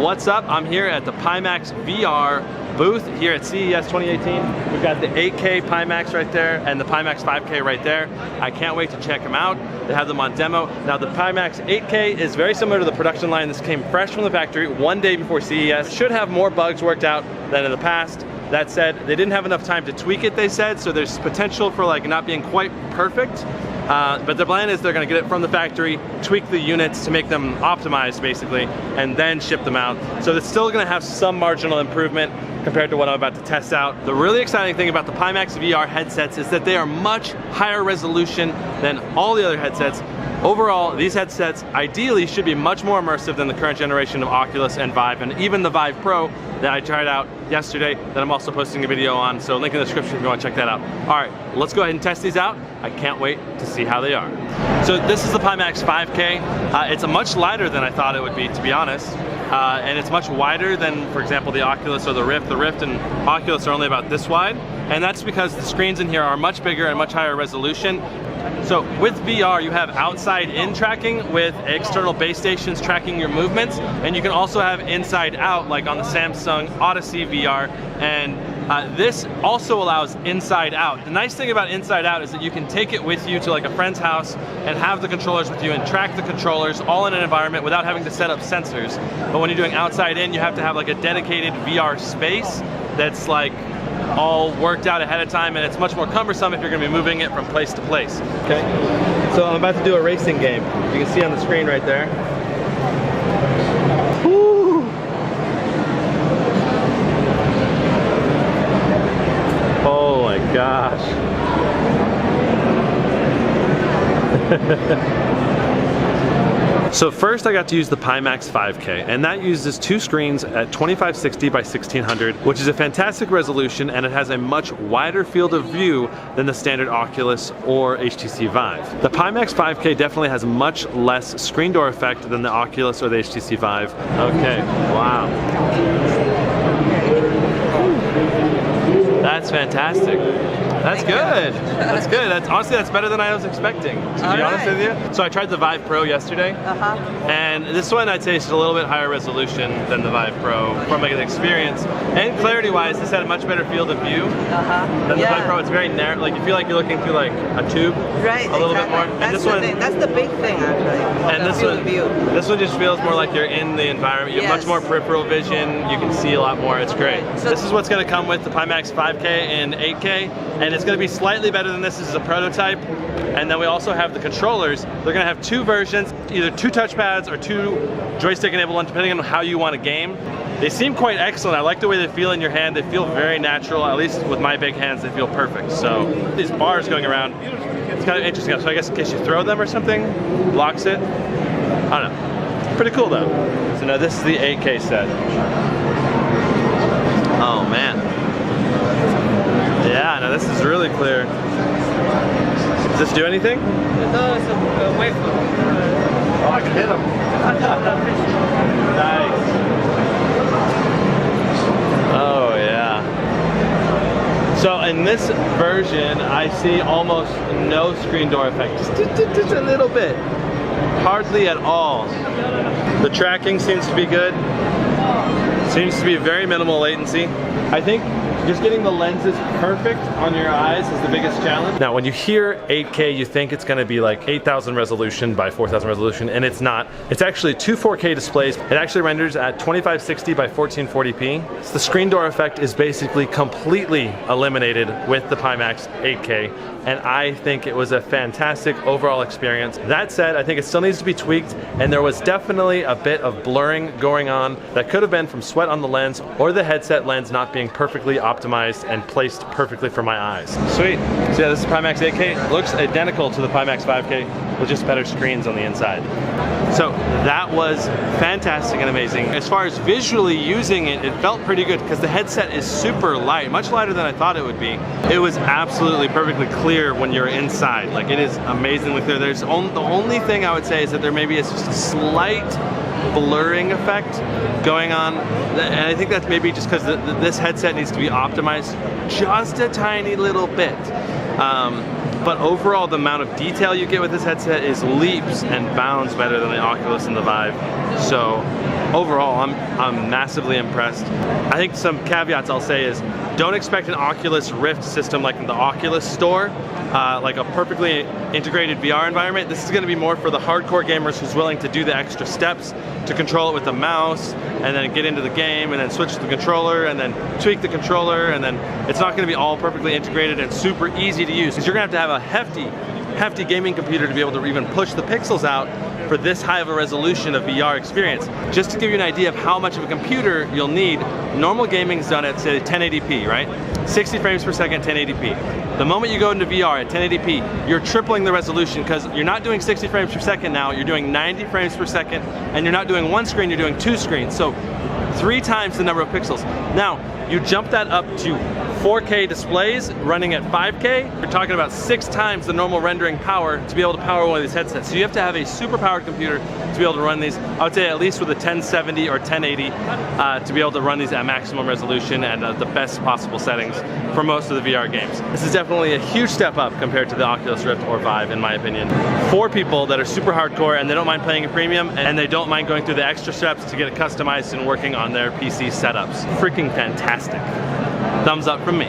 What's up? I'm here at the Pimax VR booth here at CES 2018. We've got the 8K Pimax right there and the Pimax 5K right there. I can't wait to check them out. They have them on demo. Now the Pimax 8K is very similar to the production line. This came fresh from the factory one day before CES. Should have more bugs worked out than in the past. That said, they didn't have enough time to tweak it, they said, so there's potential for like not being quite perfect. But the plan is they're gonna get it from the factory, tweak the units to make them optimized basically, and then ship them out. So it's still gonna have some marginal improvement compared to what I'm about to test out. The really exciting thing about the Pimax VR headsets is that they are much higher resolution than all the other headsets. Overall, these headsets ideally should be much more immersive than the current generation of Oculus and Vive, and even the Vive Pro that I tried out yesterday that I'm also posting a video on, so link in the description if you want to check that out. All right, let's go ahead and test these out. I can't wait to see how they are. So this is the Pimax 5K. It's a much lighter than I thought it would be, to be honest. And it's much wider than, for example, the Oculus or the Rift. The Rift and Oculus are only about this wide, and that's because the screens in here are much bigger and much higher resolution. So with VR, you have outside-in tracking with external base stations tracking your movements, and you can also have inside-out, like on the Samsung Odyssey VR, and this also allows inside-out. The nice thing about inside-out is that you can take it with you to like a friend's house and have the controllers with you and track the controllers all in an environment without having to set up sensors. But when you're doing outside-in, you have to have like a dedicated VR space that's like all worked out ahead of time, and it's much more cumbersome if you're going to be moving it from place to place. Okay, so I'm about to do a racing game. You can see on the screen right there. Woo! Oh my gosh. So first I got to use the Pimax 5K, and that uses two screens at 2560 by 1600, which is a fantastic resolution, and it has a much wider field of view than the standard Oculus or HTC Vive. The Pimax 5K definitely has much less screen door effect than the Oculus or the HTC Vive. Okay, wow. That's fantastic. That's good. That's good. Honestly, that's better than I was expecting, to be honest with you. So I tried the Vive Pro yesterday, and this one I'd say is a little bit higher resolution than the Vive Pro from like an experience. And clarity-wise, this had a much better field of view than the Vive Pro. It's very narrow. Like you feel like you're looking through like a tube, a little bit more. And this one, that's the big thing actually. And this one just feels more like you're in the environment. You have much more peripheral vision. You can see a lot more. It's great. So this is what's going to come with the Pimax 5K and 8K. And it's going to be slightly better than this. This is a prototype. And then we also have the controllers. They're going to have two versions, either two touchpads or two joystick enabled ones, depending on how you want to game. They seem quite excellent. I like the way they feel in your hand. They feel very natural. At least with my big hands, they feel perfect. So these bars going around, it's kind of interesting. So I guess in case you throw them or something, blocks it. I don't know. Pretty cool though. So now this is the 8K set. Oh man. Yeah, no, this is really clear. Does this do anything? No, it's a wave. Oh, I can hit him. Nice. Oh, yeah. So in this version, I see almost no screen door effect. Just a little bit. Hardly at all. The tracking seems to be good. Seems to be very minimal latency. I think just getting the lenses perfect on your eyes is the biggest challenge. Now when you hear 8K, you think it's gonna be like 8,000 resolution by 4,000 resolution, and it's not. It's actually two 4K displays. It actually renders at 2560 by 1440p. So the screen door effect is basically completely eliminated with the Pimax 8K, and I think it was a fantastic overall experience. That said, I think it still needs to be tweaked, and there was definitely a bit of blurring going on that could have been from sweat on the lens or the headset lens not being perfectly optimized and placed perfectly for my eyes. Sweet. So yeah, this is Pimax 8K. Looks identical to the Pimax 5K with just better screens on the inside. So that was fantastic and amazing. As far as visually using it, it felt pretty good because the headset is super light, much lighter than I thought it would be. It was absolutely perfectly clear when you're inside. Like it is amazingly clear. The only thing I would say is that there maybe is just a slight blurring effect going on, and I think that's maybe just because this headset needs to be optimized just a tiny little bit. But overall, the amount of detail you get with this headset is leaps and bounds better than the Oculus and the Vive. So overall, I'm massively impressed. I think some caveats I'll say is, don't expect an Oculus Rift system like in the Oculus store, like a perfectly integrated VR environment. This is going to be more for the hardcore gamers who's willing to do the extra steps to control it with the mouse, and then get into the game, and then switch to the controller, and then tweak the controller, and then it's not going to be all perfectly integrated and super easy to use, because you're going to have a hefty gaming computer to be able to even push the pixels out for this high of a resolution of VR experience. Just to give you an idea of how much of a computer you'll need, normal gaming is done at, say, 1080p, right? 60 frames per second, 1080p. The moment you go into VR at 1080p, you're tripling the resolution, because you're not doing 60 frames per second now, you're doing 90 frames per second, and you're not doing one screen, you're doing two screens. So 3 times the number of pixels. Now, you jump that up to 4K displays running at 5K, you're talking about 6 times the normal rendering power to be able to power one of these headsets. So you have to have a super powered computer to be able to run these. I would say at least with a 1070 or 1080 to be able to run these at maximum resolution and the best possible settings for most of the VR games. This is definitely a huge step up compared to the Oculus Rift or Vive, in my opinion. For people that are super hardcore and they don't mind playing a premium and they don't mind going through the extra steps to get it customized and working on their PC setups. Freaking fantastic. Thumbs up from me.